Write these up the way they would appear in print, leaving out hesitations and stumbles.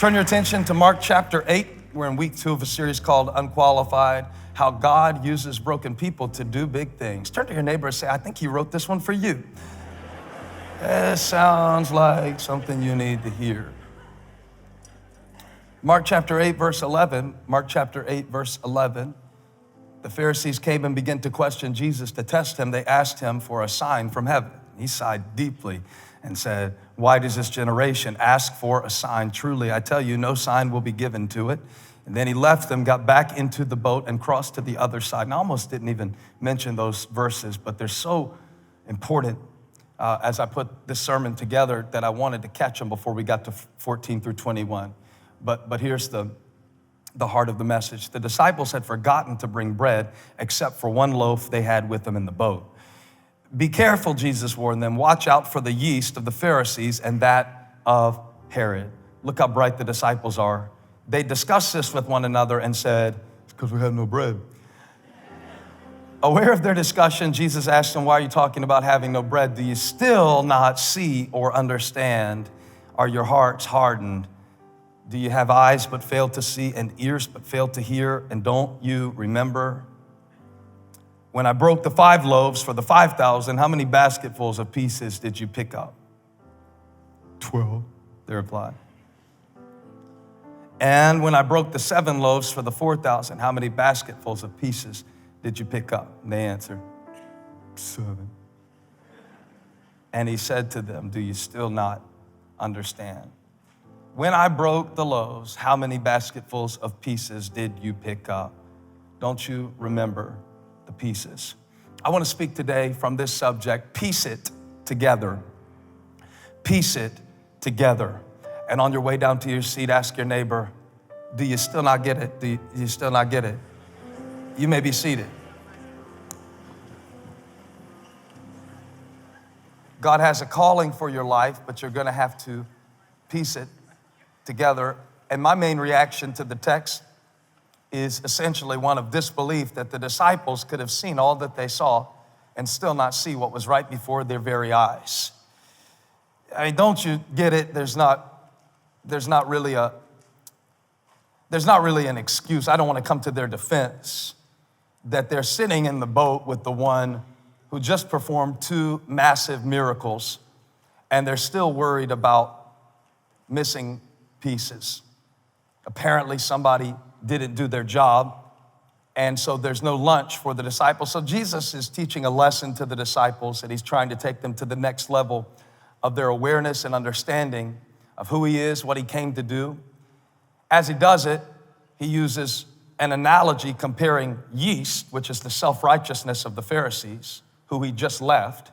Turn your attention to Mark chapter 8. We're in week 2 of a series called Unqualified, how God uses broken people to do big things. Turn to your neighbor and say, I think he wrote this one for you. It sounds like something you need to hear. Mark chapter 8, verse 11. Mark chapter 8, verse 11. The Pharisees came and began to question Jesus to test him. They asked him for a sign from heaven. He sighed deeply and said, why does this generation ask for a sign? Truly, I tell you, no sign will be given to it. And then he left them, got back into the boat, and crossed to the other side. And I almost didn't even mention those verses, but they're so important as I put this sermon together that I wanted to catch them before we got to 14 through 21. But here's the heart of the message. The disciples had forgotten to bring bread except for one loaf they had with them in the boat. Be careful, Jesus warned them. Watch out for the yeast of the Pharisees and that of Herod. Look how bright the disciples are. They discussed this with one another and said, it's because we have no bread. Aware of their discussion, Jesus asked them, why are you talking about having no bread? Do you still not see or understand? Are your hearts hardened? Do you have eyes but fail to see and ears but fail to hear? And don't you remember? When I broke the 5 loaves for the 5,000, how many basketfuls of pieces did you pick up? 12, they replied. And when I broke the 7 loaves for the 4,000, how many basketfuls of pieces did you pick up? And they answered, 7. And he said to them, do you still not understand? When I broke the loaves, how many basketfuls of pieces did you pick up? Don't you remember the pieces? I want to speak today from this subject, piece it together. Piece it together. And on your way down to your seat, ask your neighbor, do you still not get it? Do you still not get it? You may be seated. God has a calling for your life, but you're going to have to piece it together. And my main reaction to the text is essentially one of disbelief that the disciples could have seen all that they saw and still not see what was right before their very eyes. I mean, don't you get it? There's not really an excuse. I don't want to come to their defense that they're sitting in the boat with the one who just performed 2 massive miracles, and they're still worried about missing pieces. Apparently somebody didn't do their job, and so there's no lunch for the disciples. So Jesus is teaching a lesson to the disciples, and he's trying to take them to the next level of their awareness and understanding of who he is, what he came to do. As he does it, he uses an analogy comparing yeast, which is the self-righteousness of the Pharisees, who he just left,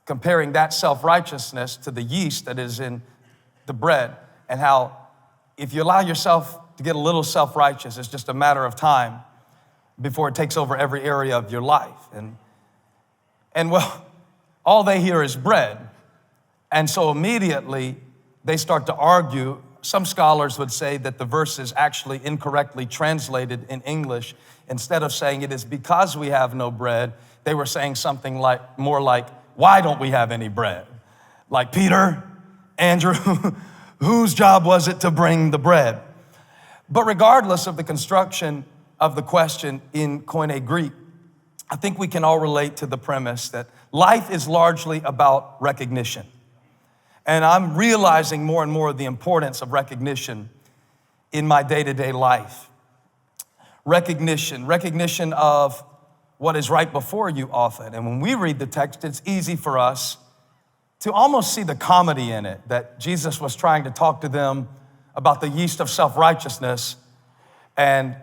comparing that self-righteousness to the yeast that is in the bread, and how if you allow yourself to get a little self-righteous, it's just a matter of time before it takes over every area of your life. And well, all they hear is bread. And so immediately they start to argue. Some scholars would say that the verse is actually incorrectly translated in English. Instead of saying it is because we have no bread, they were saying something like, more like, why don't we have any bread? Like Peter, Andrew, whose job was it to bring the bread? But regardless of the construction of the question in Koine Greek, I think we can all relate to the premise that life is largely about recognition. And I'm realizing more and more the importance of recognition in my day-to-day life. Recognition of what is right before you often. And when we read the text, it's easy for us to almost see the comedy in it, that Jesus was trying to talk to them about the yeast of self-righteousness, and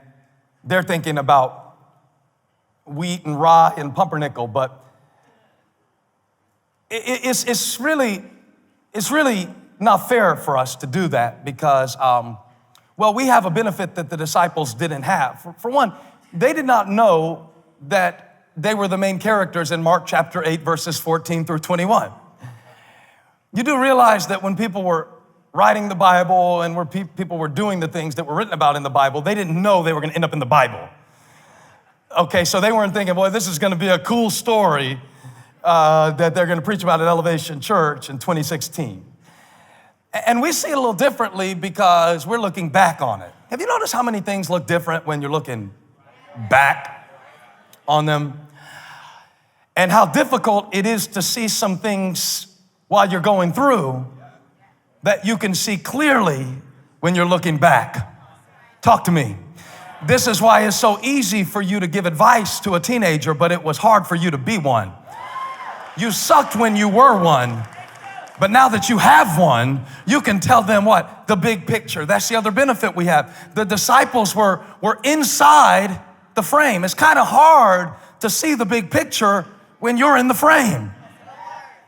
they're thinking about wheat and rye and pumpernickel. But it's really not fair for us to do that because, we have a benefit that the disciples didn't have. For one, they did not know that they were the main characters in Mark chapter 8, verses 14 through 21. You do realize that when people were writing the Bible and where people were doing the things that were written about in the Bible, they didn't know they were going to end up in the Bible. Okay, so they weren't thinking, boy, this is going to be a cool story that they're going to preach about at Elevation Church in 2016. And we see it a little differently because we're looking back on it. Have you noticed how many things look different when you're looking back on them? And how difficult it is to see some things while you're going through that you can see clearly when you're looking back. Talk to me. This is why it's so easy for you to give advice to a teenager, but it was hard for you to be one. You sucked when you were one, but now that you have one, you can tell them what? The big picture. That's the other benefit we have. The disciples were inside the frame. It's kind of hard to see the big picture when you're in the frame.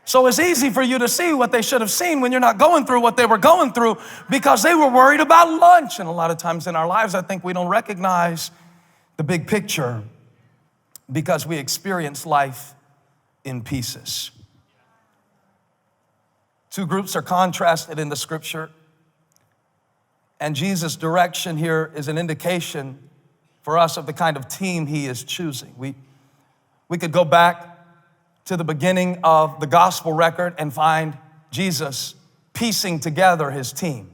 So it's easy for you to see what they should have seen when you're not going through what they were going through because they were worried about lunch. And a lot of times in our lives, I think we don't recognize the big picture because we experience life in pieces. Two groups are contrasted in the scripture. And Jesus' direction here is an indication for us of the kind of team he is choosing. We could go back to the beginning of the gospel record and find Jesus piecing together his team,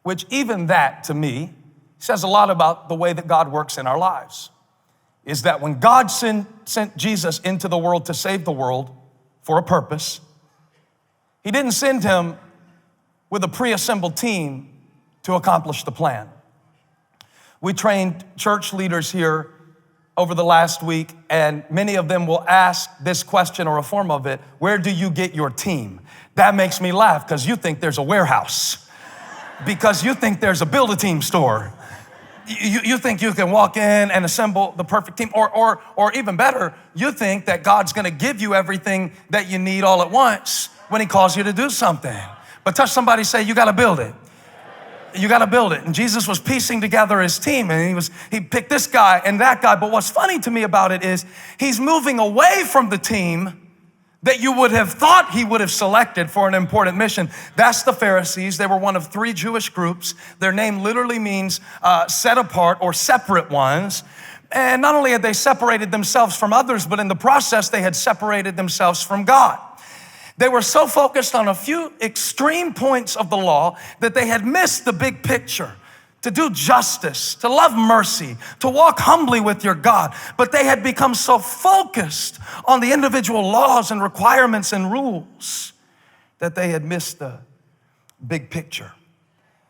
which even that to me says a lot about the way that God works in our lives, is that when God sent Jesus into the world to save the world for a purpose, he didn't send him with a pre-assembled team to accomplish the plan. We trained church leaders here over the last week, and many of them will ask this question or a form of it: where do you get your team? That makes me laugh because you think there's a warehouse, because you think there's a Build-A-Team store. You think you can walk in and assemble the perfect team, or even better, you think that God's gonna give you everything that you need all at once when he calls you to do something. But touch somebody, say, you gotta build it. You got to build it. And Jesus was piecing together his team, and he picked this guy and that guy. But what's funny to me about it is he's moving away from the team that you would have thought he would have selected for an important mission. That's the Pharisees. They were one of three Jewish groups. Their name literally means set apart or separate ones. And not only had they separated themselves from others, but in the process, they had separated themselves from God. They were so focused on a few extreme points of the law that they had missed the big picture: to do justice, to love mercy, to walk humbly with your God. But they had become so focused on the individual laws and requirements and rules that they had missed the big picture.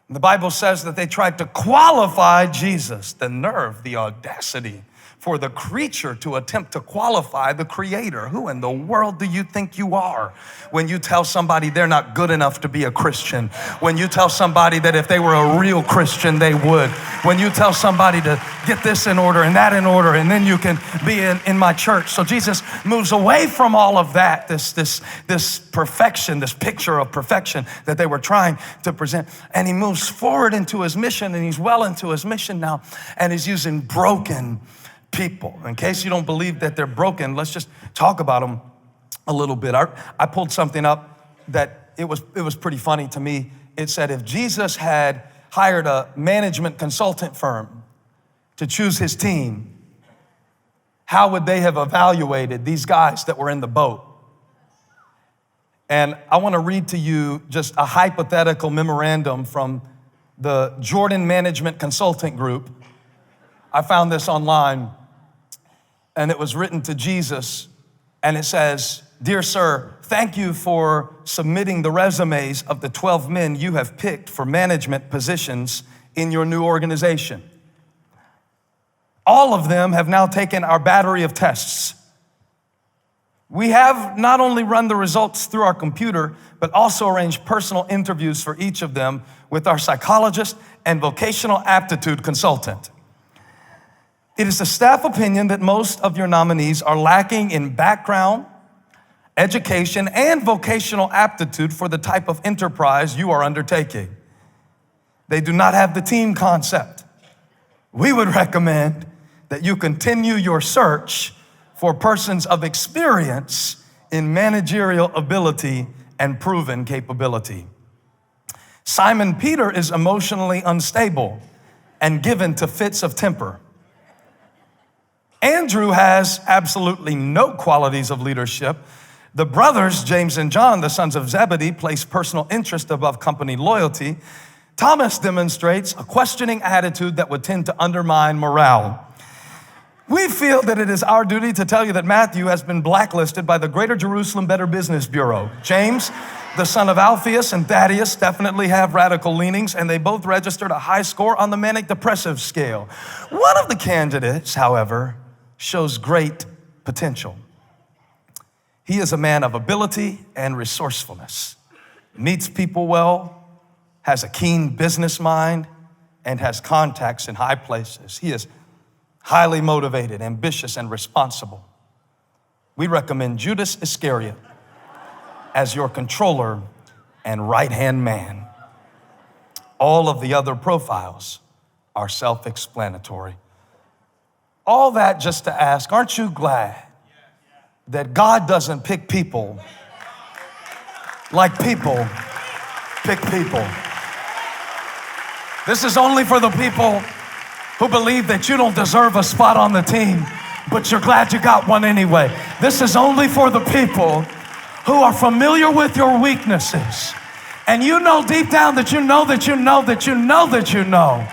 And the Bible says that they tried to qualify Jesus. The nerve, the audacity for the creature to attempt to qualify the Creator. Who in the world do you think you are when you tell somebody they're not good enough to be a Christian? When you tell somebody that if they were a real Christian, they would. When you tell somebody to get this in order and that in order, and then you can be in my church. So Jesus moves away from all of that, this perfection, this picture of perfection that they were trying to present. And he moves forward into his mission, and he's well into his mission now, and he's using broken people. In case you don't believe that they're broken, let's just talk about them a little bit. I pulled something up that it was pretty funny to me. It said if Jesus had hired a management consultant firm to choose his team, how would they have evaluated these guys that were in the boat? And I want to read to you just a hypothetical memorandum from the Jordan Management Consulting Group. I found this online, and it was written to Jesus, and it says, "Dear sir, thank you for submitting the resumes of the 12 men you have picked for management positions in your new organization. All of them have now taken our battery of tests. We have not only run the results through our computer, but also arranged personal interviews for each of them with our psychologist and vocational aptitude consultant. It is the staff opinion that most of your nominees are lacking in background, education, and vocational aptitude for the type of enterprise you are undertaking. They do not have the team concept. We would recommend that you continue your search for persons of experience in managerial ability and proven capability. Simon Peter is emotionally unstable and given to fits of temper. Andrew has absolutely no qualities of leadership, The brothers, James and John, the sons of Zebedee, place personal interest above company loyalty. Thomas demonstrates a questioning attitude that would tend to undermine morale. We feel that it is our duty to tell you that Matthew has been blacklisted by the Greater Jerusalem Better Business Bureau. James, the son of Alphaeus, and Thaddeus definitely have radical leanings, and they both registered a high score on the manic depressive scale. One of the candidates, however, shows great potential. He is a man of ability and resourcefulness, meets people well, has a keen business mind, and has contacts in high places. He is highly motivated, ambitious, and responsible. We recommend Judas Iscariot as your controller and right-hand man. All of the other profiles are self-explanatory. All that just to ask, aren't you glad that God doesn't pick people like people pick people? This is only for the people who believe that you don't deserve a spot on the team, but you're glad you got one anyway. This is only for the people who are familiar with your weaknesses. And you know deep down that you know that you know that you know that you know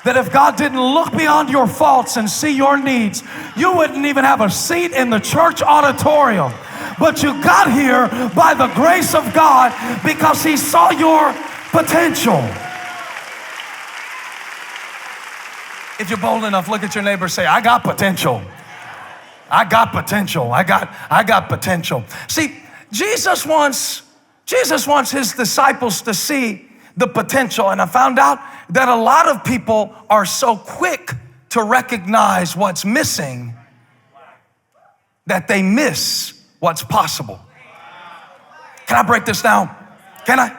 that if God didn't look beyond your faults and see your needs, you wouldn't even have a seat in the church auditorium. But you got here by the grace of God because He saw your potential. If you're bold enough, look at your neighbor and say, I got potential. I got potential. I got potential. See, Jesus wants His disciples to see the potential. And I found out that a lot of people are so quick to recognize what's missing that they miss what's possible. Can I break this down? Can I?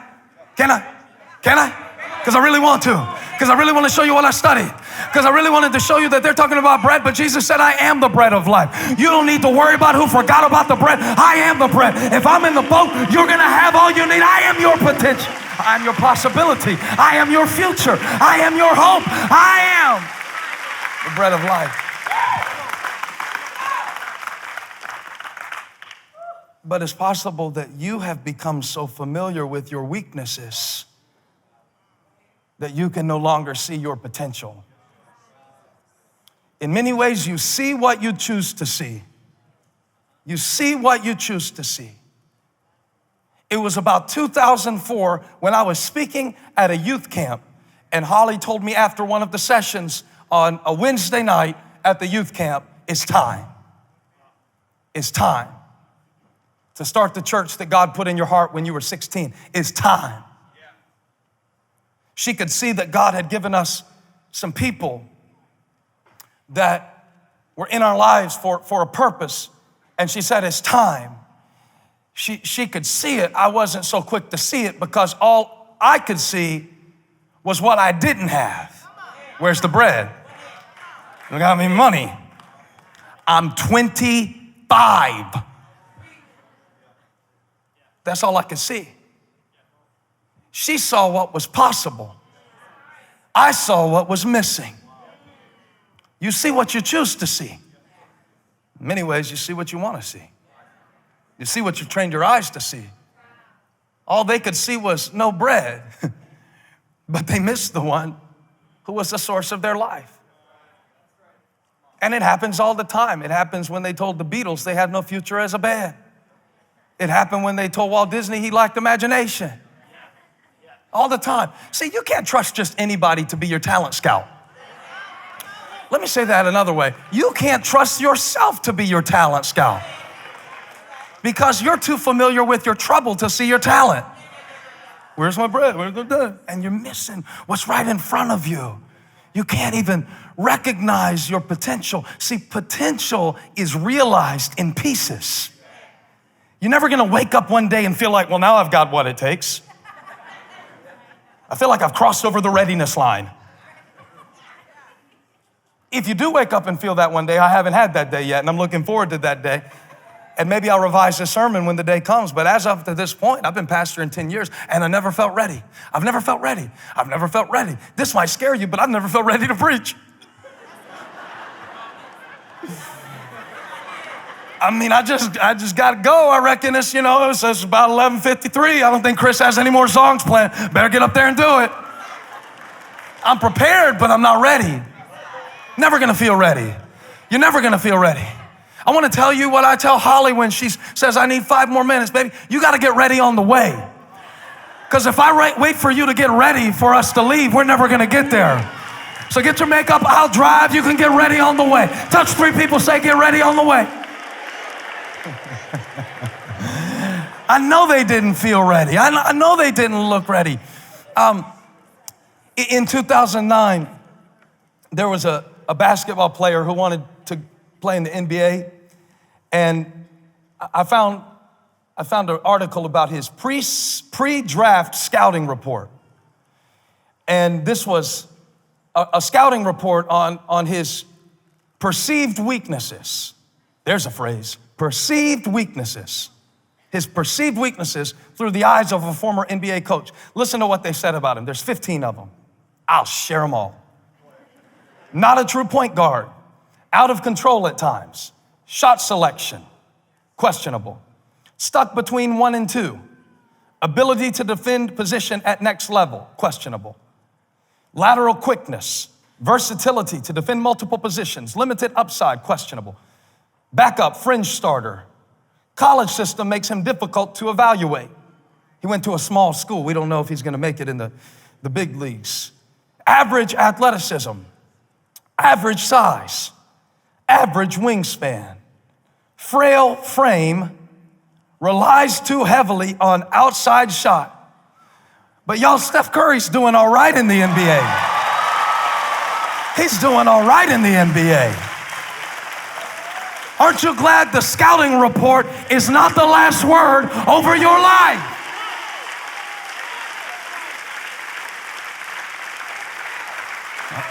Because I really want to. Because I really want to show you what I studied. Because I really wanted to show you that they're talking about bread, but Jesus said, I am the bread of life. You don't need to worry about who forgot about the bread. I am the bread. If I'm in the boat, you're going to have all you need. I am your potential. I am your possibility. I am your future. I am your hope. I am the bread of life. But it's possible that you have become so familiar with your weaknesses that you can no longer see your potential. In many ways, you see what you choose to see. You see what you choose to see. It was about 2004 when I was speaking at a youth camp, and Holly told me after one of the sessions on a Wednesday night at the youth camp, it's time. It's time to start the church that God put in your heart when you were 16. It's time. She could see that God had given us some people that were in our lives for a purpose. And she said, it's time. She could see it. I wasn't so quick to see it because all I could see was what I didn't have. Where's the bread? You got me money. I'm 25. That's all I could see. She saw what was possible. I saw what was missing. You see what you choose to see. In many ways, you see what you want to see. You see what you trained your eyes to see. All they could see was no bread, but they missed the one who was the source of their life. And it happens all the time. It happens when they told the Beatles they had no future as a band. It happened when they told Walt Disney he lacked imagination. All the time. See, you can't trust just anybody to be your talent scout. Let me say that another way. You can't trust yourself to be your talent scout because you're too familiar with your trouble to see your talent. Where's my bread? Where's the bread? And you're missing what's right in front of you. You can't even recognize your potential. See, potential is realized in pieces. You're never going to wake up one day and feel like, well, now I've got what it takes. I feel like I've crossed over the readiness line. If you do wake up and feel that one day, I haven't had that day yet, and I'm looking forward to that day. And maybe I'll revise this sermon when the day comes. But as of to this point, I've been pastoring 10 years, and I never felt ready. I've never felt ready. I've never felt ready. This might scare you, but I've never felt ready to preach. I mean, I just got to go. I reckon it's about 11:53. I don't think Chris has any more songs planned. Better get up there and do it. I'm prepared, but I'm not ready. Never gonna feel ready. You're never gonna feel ready. I wanna tell you what I tell Holly when she says, I need 5 more minutes, baby. You gotta get ready on the way. Because if I wait for you to get ready for us to leave, we're never gonna get there. So get your makeup, I'll drive, you can get ready on the way. Touch 3 people, say, get ready on the way. I know they didn't feel ready. I know they didn't look ready. In 2009, there was a basketball player who wanted to play in the NBA, and I found an article about his pre-draft scouting report. And this was a scouting report on his perceived weaknesses. There's a phrase, perceived weaknesses. His perceived weaknesses through the eyes of a former NBA coach. Listen to what they said about him. There's 15 of them. I'll share them all. Not a true point guard. Out of control at times. Shot selection, questionable. Stuck between 1 and 2. Ability to defend position at next level, questionable. Lateral quickness, versatility to defend multiple positions, limited upside, questionable. Backup, fringe starter. College system makes him difficult to evaluate. He went to a small school. We don't know if he's gonna make it in the big leagues. Average athleticism, average size, average wingspan, frail frame, relies too heavily on outside shot. But y'all, Steph Curry's doing all right in the NBA. He's doing all right in the NBA. Aren't you glad the scouting report is not the last word over your life?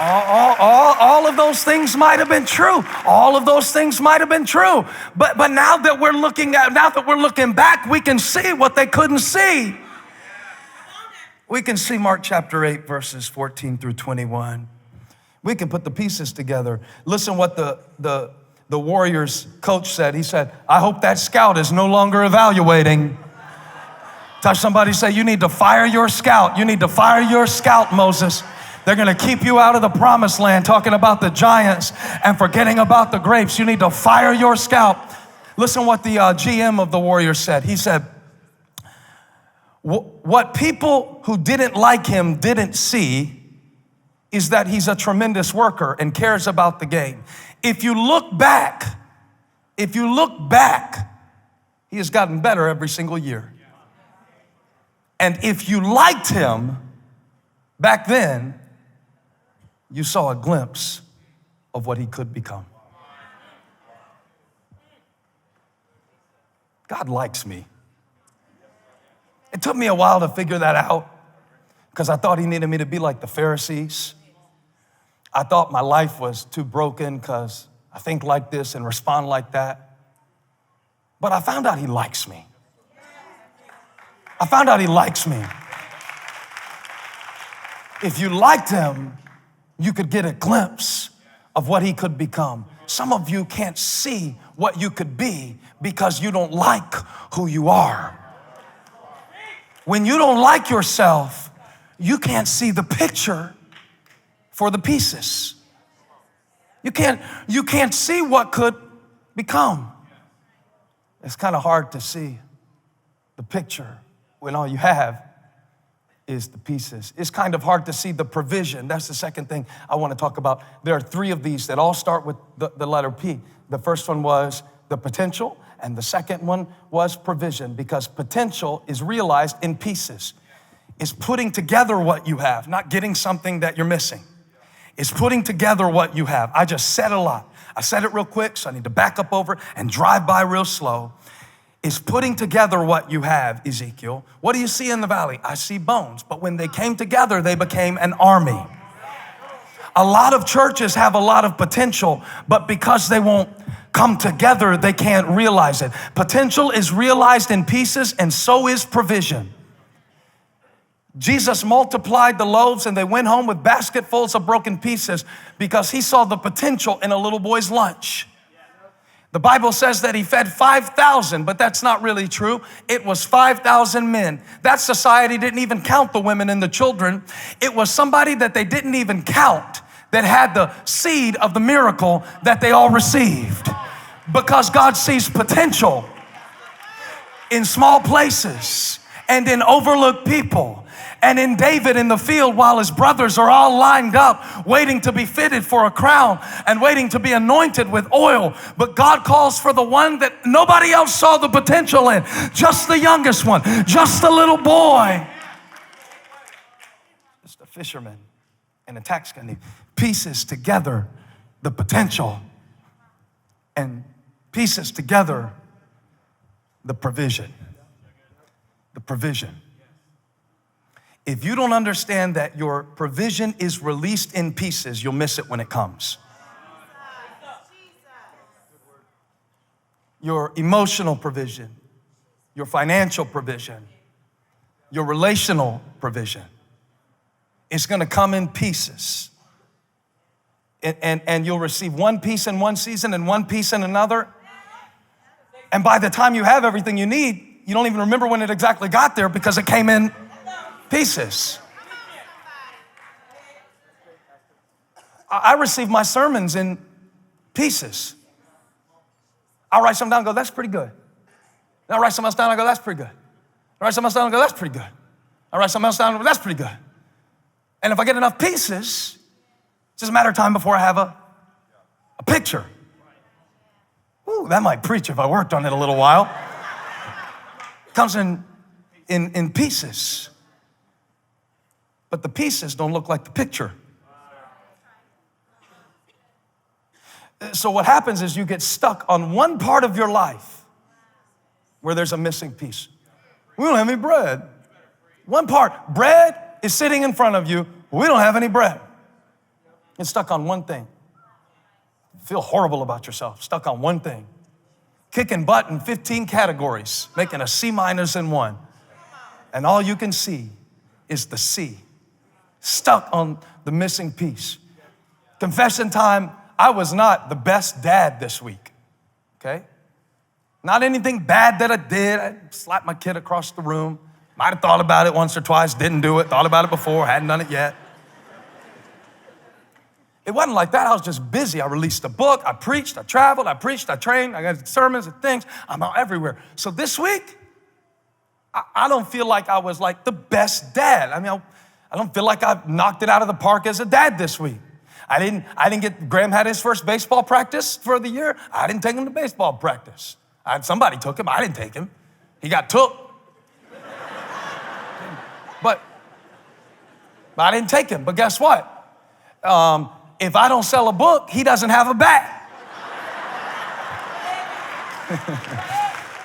All of those things might have been true. All of those things might have been true. But now that we're looking back, we can see what they couldn't see. We can see Mark chapter 8, verses 14 through 21. We can put the pieces together. Listen what the Warriors coach said. He said, I hope that scout is no longer evaluating. Touch somebody, say, you need to fire your scout. You need to fire your scout, Moses. They're gonna keep you out of the promised land, talking about the giants and forgetting about the grapes. You need to fire your scout. Listen what the GM of the Warriors said. He said, what people who didn't like him didn't see is that he's a tremendous worker and cares about the game. If you look back, he has gotten better every single year. And if you liked him back then, you saw a glimpse of what he could become. God likes me. It took me a while to figure that out because I thought he needed me to be like the Pharisees. I thought my life was too broken because I think like this and respond like that. But I found out he likes me. I found out he likes me. If you liked him, you could get a glimpse of what he could become. Some of you can't see what you could be because you don't like who you are. When you don't like yourself, you can't see the picture for the pieces. You can't see what could become. It's kind of hard to see the picture when all you have is the pieces. It's kind of hard to see the provision. That's the second thing I want to talk about. There are 3 of these that all start with the letter P. The first one was the potential, and the second one was provision, because potential is realized in pieces. It's putting together what you have, not getting something that you're missing. It's putting together what you have. I just said a lot. I said it real quick, so I need to back up over and drive by real slow. It's putting together what you have, Ezekiel. What do you see in the valley? I see bones, but when they came together, they became an army. A lot of churches have a lot of potential, but because they won't come together, they can't realize it. Potential is realized in pieces, and so is provision. Jesus multiplied the loaves and they went home with basketfuls of broken pieces because he saw the potential in a little boy's lunch. The Bible says that he fed 5,000, but that's not really true. It was 5,000 men. That society didn't even count the women and the children. It was somebody that they didn't even count that had the seed of the miracle that they all received. Because God sees potential in small places and in overlooked people. And in David in the field, while his brothers are all lined up, waiting to be fitted for a crown and waiting to be anointed with oil. But God calls for the one that nobody else saw the potential in. Just the youngest one, just a little boy. Just a fisherman and a tax collector. Pieces together the potential and pieces together the provision. The provision. If you don't understand that your provision is released in pieces, you'll miss it when it comes. Your emotional provision, your financial provision, your relational provision is going to come in pieces. And you'll receive one piece in one season and one piece in another. And by the time you have everything you need, you don't even remember when it exactly got there because it came in pieces. I receive my sermons in pieces. I'll write something down and go, that's pretty good. And I'll write something else down and I go, that's pretty good. I'll write something else down and I go, that's pretty good. I'll write something else down and I go, that's pretty good. And if I get enough pieces, it's just a matter of time before I have a picture. Ooh, that might preach if I worked on it a little while. It comes in pieces. But the pieces don't look like the picture. So what happens is you get stuck on one part of your life where there's a missing piece. We don't have any bread. One part, bread is sitting in front of you. We don't have any bread. You're stuck on one thing. Feel horrible about yourself, stuck on one thing. Kicking butt in 15 categories, making a C- in one. And all you can see is the C. Stuck on the missing piece. Confession time, I was not the best dad this week, okay? Not anything bad that I did. I slapped my kid across the room. Might have thought about it once or twice, didn't do it, thought about it before, hadn't done it yet. It wasn't like that. I was just busy. I released a book, I preached, I traveled, I preached, I trained, I got sermons and things. I'm out everywhere. So this week, I don't feel like I was like the best dad. I mean, I don't feel like I knocked it out of the park as a dad this week. Graham had his first baseball practice for the year. I didn't take him to baseball practice. Somebody took him, I didn't take him. He got took. But I didn't take him. But guess what? If I don't sell a book, he doesn't have a bat.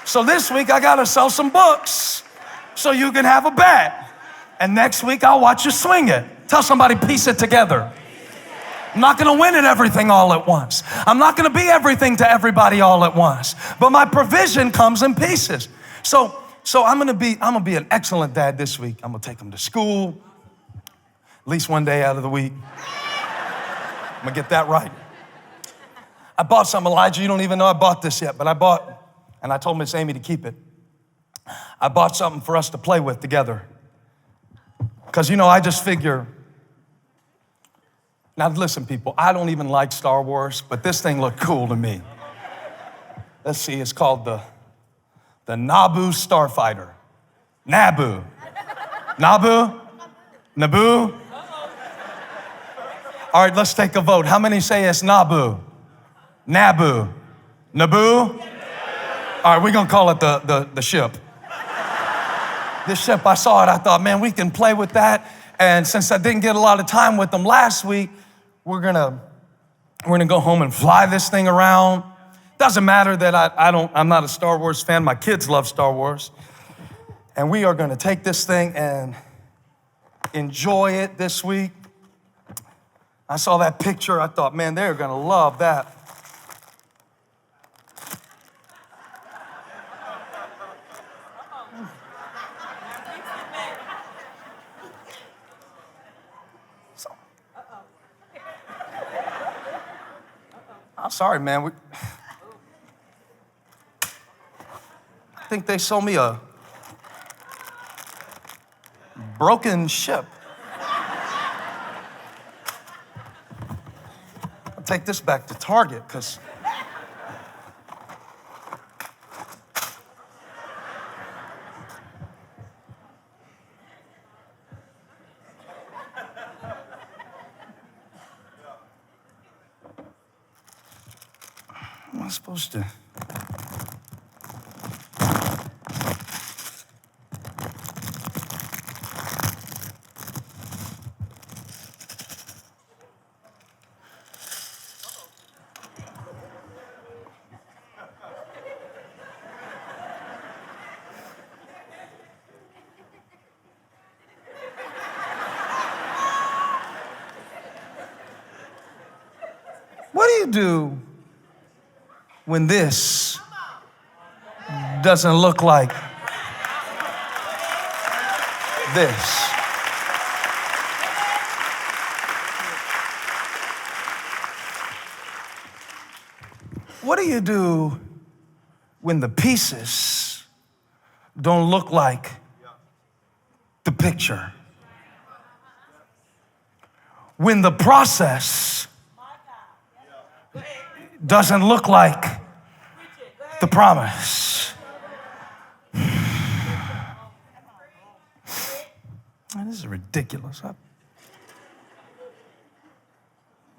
So this week I gotta sell some books so you can have a bat. And next week I'll watch you swing it. Tell somebody, piece it together. I'm not gonna win at everything all at once. I'm not gonna be everything to everybody all at once. But my provision comes in pieces. So I'm gonna be an excellent dad this week. I'm gonna take him to school, at least one day out of the week. I'm gonna get that right. I bought something, Elijah, you don't even know I bought this yet, but and I told Miss Amy to keep it. I bought something for us to play with together. Because, I just figure, now listen, people, I don't even like Star Wars, but this thing looked cool to me. Let's see, it's called the Naboo Starfighter. Naboo. Naboo? Naboo? All right, let's take a vote. How many say it's Naboo? Naboo? Naboo? All right, we're gonna call it the ship. This ship, I saw it, I thought, man, we can play with that. And since I didn't get a lot of time with them last week, we're gonna go home and fly this thing around. Doesn't matter that I'm not a Star Wars fan. My kids love Star Wars. And we are gonna take this thing and enjoy it this week. I saw that picture, I thought, man, they're gonna love that. I'm sorry, man. think they sold me a broken ship. I'll take this back to Target because am I supposed to? What do you do when this doesn't look like this? What do you do when the pieces don't look like the picture? When the process doesn't look like the promise. Man, this is ridiculous.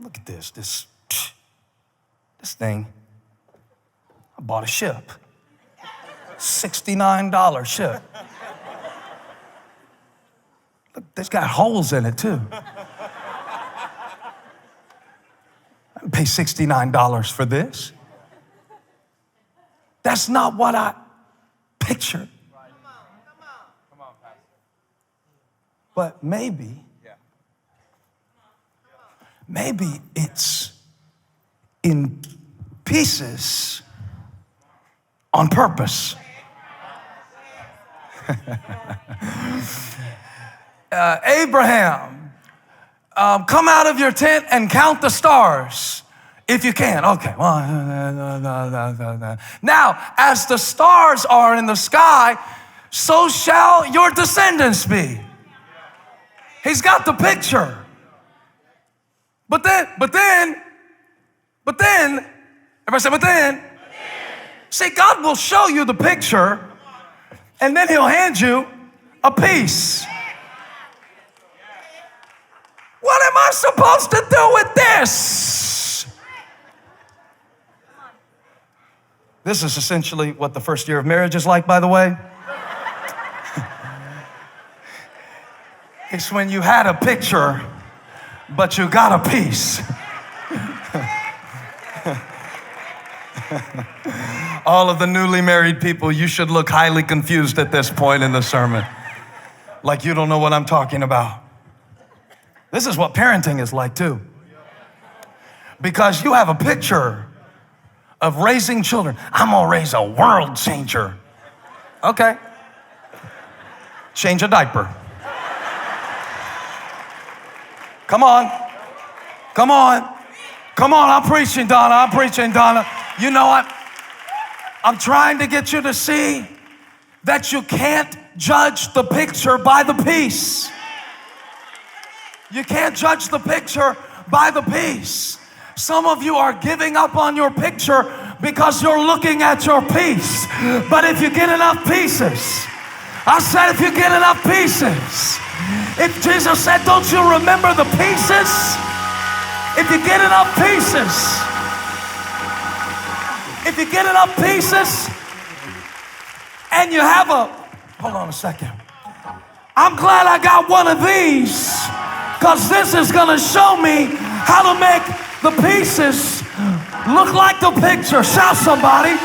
Look at this thing. I bought a ship. $69 ship. Look, it's got holes in it too. I didn't pay $69 for this. That's not what I pictured. But maybe it's in pieces on purpose. Abraham, come out of your tent and count the stars if you can. Okay. Now, as the stars are in the sky, so shall your descendants be. He's got the picture. But then, everybody say, but then. See, God will show you the picture, and then he'll hand you a piece. What am I supposed to do with this? This is essentially what the first year of marriage is like, by the way. It's when you had a picture, but you got a piece. All of the newly married people, you should look highly confused at this point in the sermon. Like you don't know what I'm talking about. This is what parenting is like too. Because you have a picture of raising children. I'm gonna raise a world changer. Okay. Change a diaper. Come on. Come on. Come on, I'm preaching, Donna. You know what? I'm trying to get you to see that you can't judge the picture by the piece. You can't judge the picture by the piece. Some of you are giving up on your picture because you're looking at your piece. But if you get enough pieces, I said if you get enough pieces, if Jesus said, don't you remember the pieces? If you get enough pieces, and you have hold on a second. I'm glad I got one of these, because this is going to show me how to make the pieces look like the picture. Shout somebody.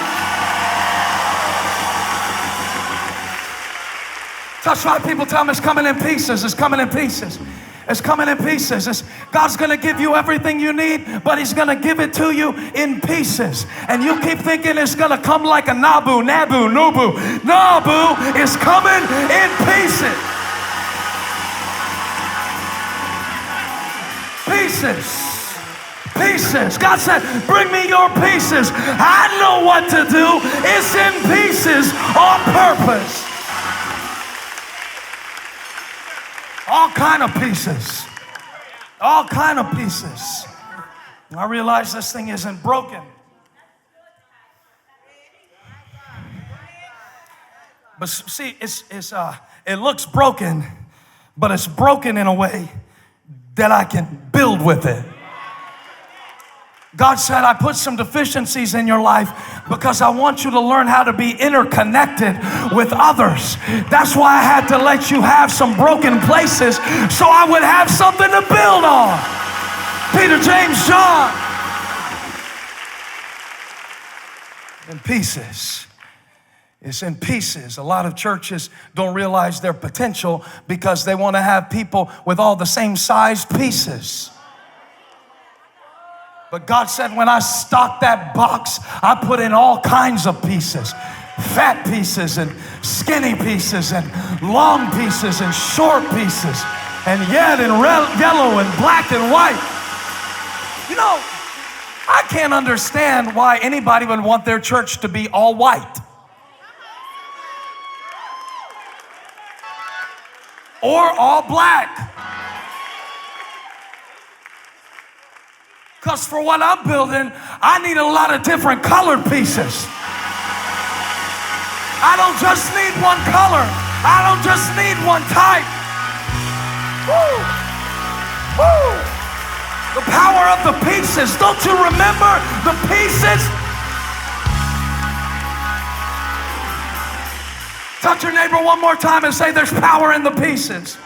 Touch 5 people, tell them it's coming in pieces. It's coming in pieces. It's coming in pieces. God's going to give you everything you need, but he's going to give it to you in pieces. And you keep thinking it's going to come like a Nabu. Nabu is coming in pieces. Pieces. Pieces. God said, bring me your pieces. I know what to do. It's in pieces on purpose. All kind of pieces. All kind of pieces. I realize this thing isn't broken. But see, it looks broken, but it's broken in a way that I can build with it. God said, I put some deficiencies in your life because I want you to learn how to be interconnected with others. That's why I had to let you have some broken places so I would have something to build on. Peter, James, John. In pieces. It's in pieces. A lot of churches don't realize their potential because they want to have people with all the same sized pieces. But God said, when I stocked that box, I put in all kinds of pieces. Fat pieces and skinny pieces and long pieces and short pieces and yellow and black and white. You know, I can't understand why anybody would want their church to be all white. Or all black. Because for what I'm building, I need a lot of different colored pieces. I don't just need one color. I don't just need one type. Woo! Woo! The power of the pieces. Don't you remember the pieces? Touch your neighbor one more time and say, there's power in the pieces.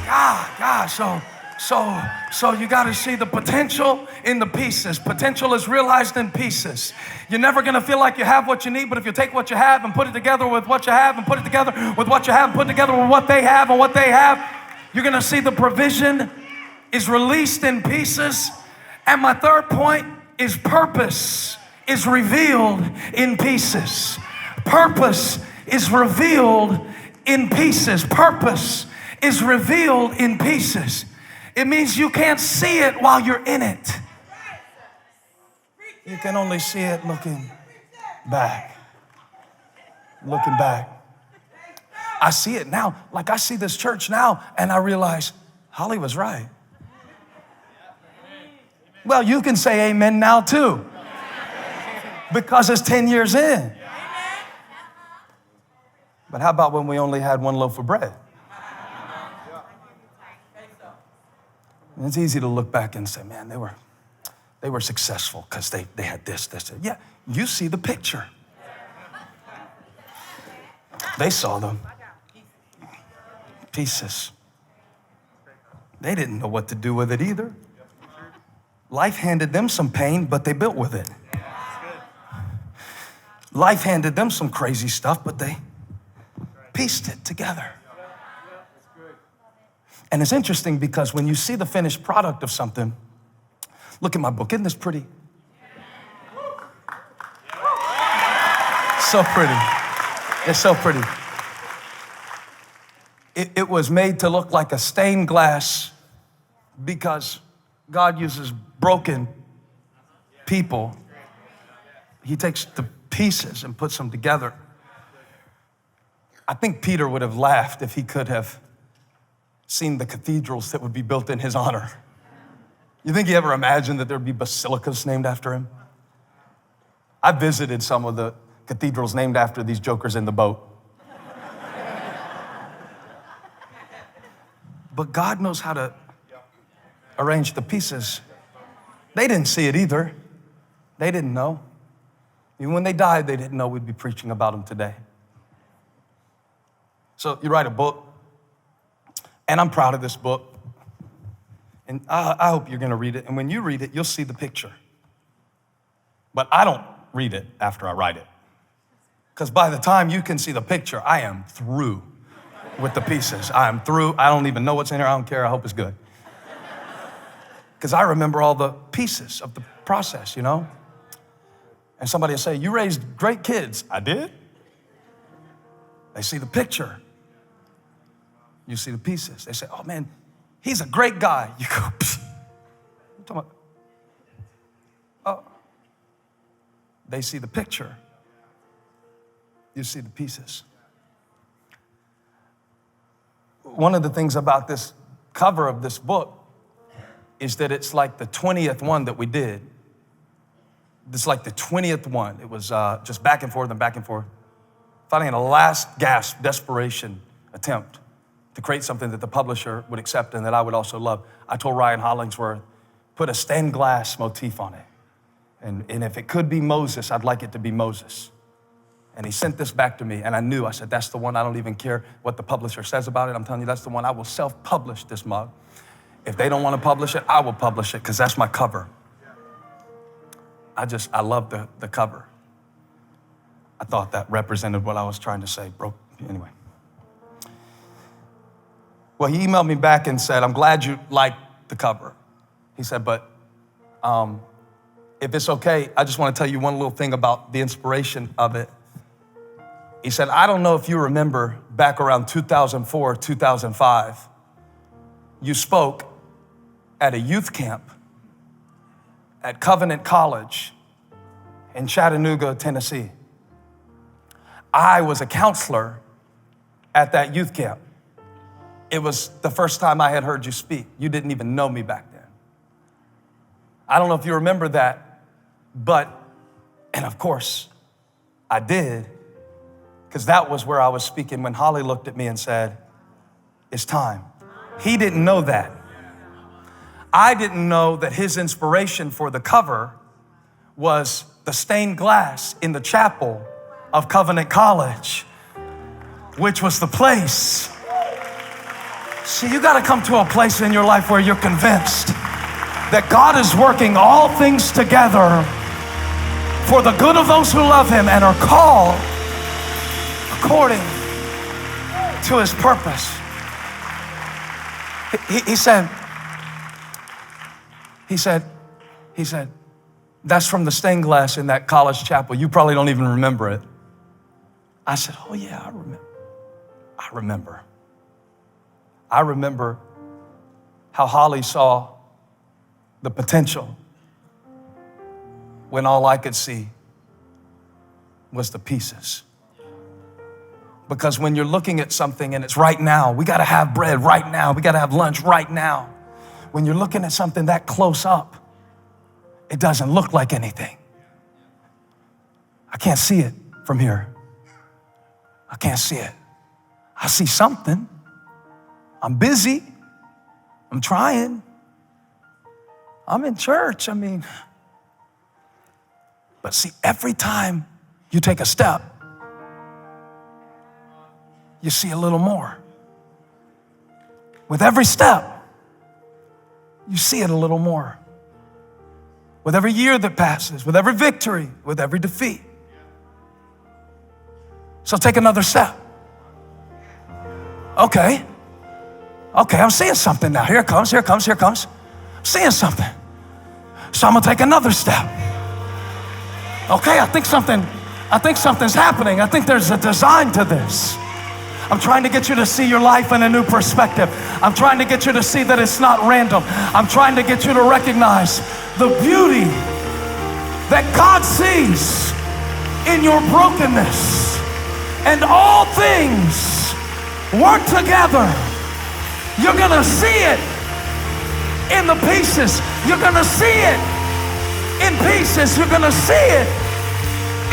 God, so you got to see the potential in the pieces. Potential is realized in pieces. You're never going to feel like you have what you need, but if you take what you have and put it together with what you have and put it together with what you have and put it together with what they have and what they have, you're going to see the provision is released in pieces. And my third point is purpose is revealed in pieces. Purpose is revealed in pieces. Purpose is revealed in pieces. It means you can't see it while you're in it. You can only see it looking back. Looking back. I see it now. Like I see this church now and I realize Holly was right. Well, you can say amen now too. Because it's 10 years in. But how about when we only had one loaf of bread? And it's easy to look back and say, man, they were successful because they had this. Yeah, you see the picture. They saw them. Pieces. They didn't know what to do with it either. Life handed them some pain, but they built with it. Life handed them some crazy stuff, but they pieced it together. And it's interesting because when you see the finished product of something, look at my book. Isn't this pretty? So pretty. It's so pretty. It was made to look like a stained glass because God uses broken people. He takes the pieces and puts them together. I think Peter would have laughed if he could have seen the cathedrals that would be built in his honor. You think he ever imagined that there'd be basilicas named after him? I visited some of the cathedrals named after these jokers in the boat. But God knows how to arrange the pieces. They didn't see it either. They didn't know. Even when they died, they didn't know we'd be preaching about them today. So you write a book, and I'm proud of this book. And I hope you're going to read it. And when you read it, you'll see the picture. But I don't read it after I write it. Because by the time you can see the picture, I am through with the pieces. I am through. I don't even know what's in here. I don't care. I hope it's good. Because I remember all the pieces of the process, you know? And somebody will say, you raised great kids. I did. They see the picture. You see the pieces. They say, oh man, he's a great guy. You go, pfft. They see the picture. You see the pieces. One of the things about this cover of this book is that it's like the 20th one that we did. It's like the 20th one. It was just back and forth and back and forth. Finally, in a last gasp, desperation attempt to create something that the publisher would accept and that I would also love, I told Ryan Hollingsworth, put a stained glass motif on it. And if it could be Moses, I'd like it to be Moses. And he sent this back to me, and I knew, I said, that's the one. I don't even care what the publisher says about it. I'm telling you, that's the one. I will self-publish this mug. If they don't want to publish it, I will publish it because that's my cover. I love the cover. I thought that represented what I was trying to say. Anyway. Well, he emailed me back and said, I'm glad you liked the cover. He said, but if it's okay, I just want to tell you one little thing about the inspiration of it. He said, I don't know if you remember back around 2004, 2005, you spoke at a youth camp at Covenant College in Chattanooga, Tennessee. I was a counselor at that youth camp. It was the first time I had heard you speak. You didn't even know me back then. I don't know if you remember that, and of course, I did, because that was where I was speaking when Holly looked at me and said, it's time. He didn't know that. I didn't know that his inspiration for the cover was the stained glass in the chapel of Covenant College, which was the place. See, you got to come to a place in your life where you're convinced that God is working all things together for the good of those who love him and are called according to his purpose. He said, that's from the stained glass in that college chapel. You probably don't even remember it. I said, oh yeah, I remember. I remember how Holly saw the potential when all I could see was the pieces. Because when you're looking at something and it's right now, we got to have bread right now. We got to have lunch right now. When you're looking at something that close up, it doesn't look like anything. I can't see it from here. I can't see it. I see something. I'm busy. I'm trying. I'm in church. But see, every time you take a step, you see a little more. With every step, you see it a little more. With every year that passes, with every victory, with every defeat. So take another step. Okay, I'm seeing something now. Here it comes. I'm seeing something. So I'm gonna take another step. Okay, I think something's happening. I think there's a design to this. I'm trying to get you to see your life in a new perspective. I'm trying to get you to see that it's not random. I'm trying to get you to recognize the beauty that God sees in your brokenness. And all things work together. You're gonna see it in the pieces. You're gonna see it in pieces. You're gonna see it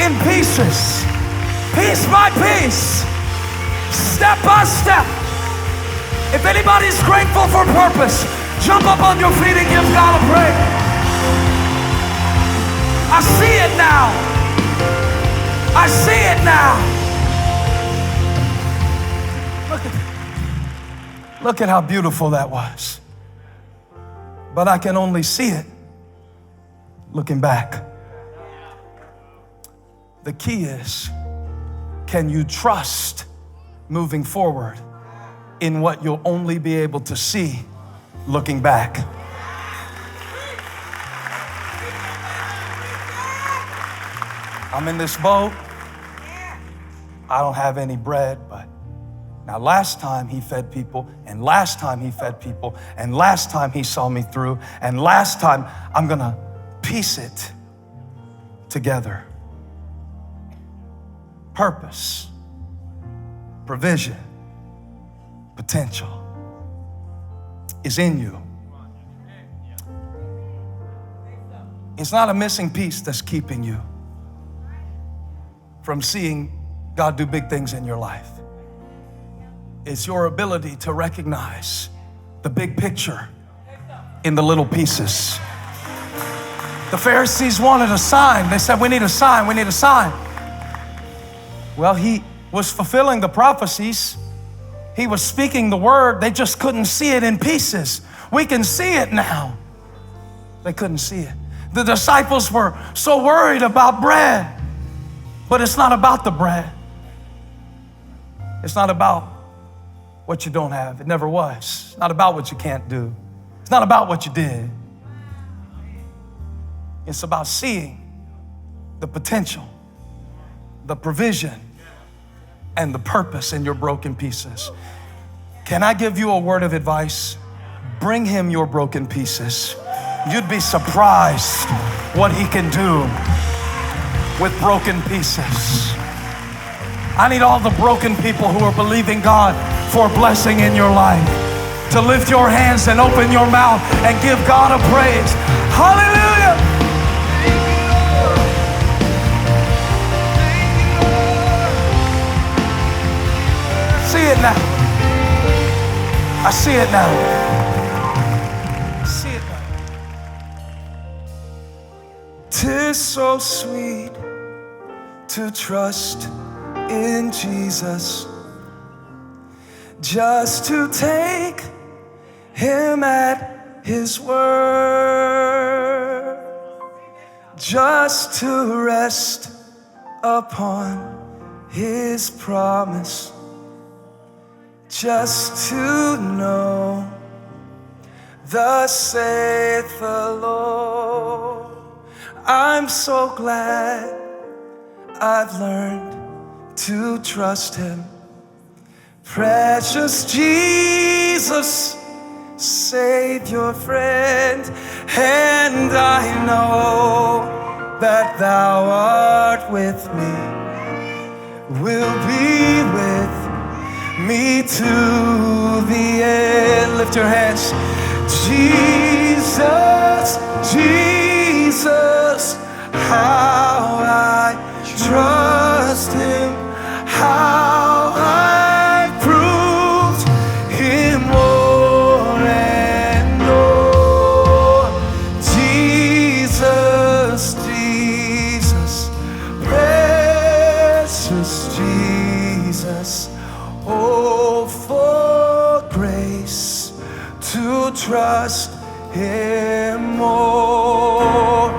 in pieces. Piece by piece. Step by step. If anybody's grateful for purpose, jump up on your feet and give God a praise. I see it now. I see it now. Look at how beautiful that was. But I can only see it looking back. The key is, can you trust moving forward in what you'll only be able to see looking back? I'm in this boat. I don't have any bread, but now last time he fed people, and last time he fed people, and last time he saw me through, and last time I'm gonna piece it together. purpose, provision, potential is in you. It's not a missing piece that's keeping you from seeing God do big things in your life. It's your ability to recognize the big picture in the little pieces. The Pharisees wanted a sign. They said, we need a sign, we need a sign. Well, he was fulfilling the prophecies. He was speaking the word. They just couldn't see it in pieces. We can see it now. They couldn't see it. The disciples were so worried about bread, but it's not about the bread. It's not about what you don't have. It never was. It's not about what you can't do. It's not about what you did. It's about seeing the potential, the provision, and the purpose in your broken pieces. Can I give you a word of advice? Bring him your broken pieces. You'd be surprised what he can do with broken pieces. I need all the broken people who are believing God for blessing in your life to lift your hands and open your mouth and give God a praise. Hallelujah! See it now. I see it now. I see it now. 'Tis so sweet to trust in Jesus, just to take him at his word, just to rest upon his promise, just to know, thus saith the Lord. I'm so glad I've learned to trust him. Precious Jesus, Savior, friend, and I know that thou art with me, will be with me to the end. Lift your hands. Jesus, Jesus, how I trust him, how I proved him more and more. Jesus, Jesus, precious Jesus, oh, for grace to trust him more.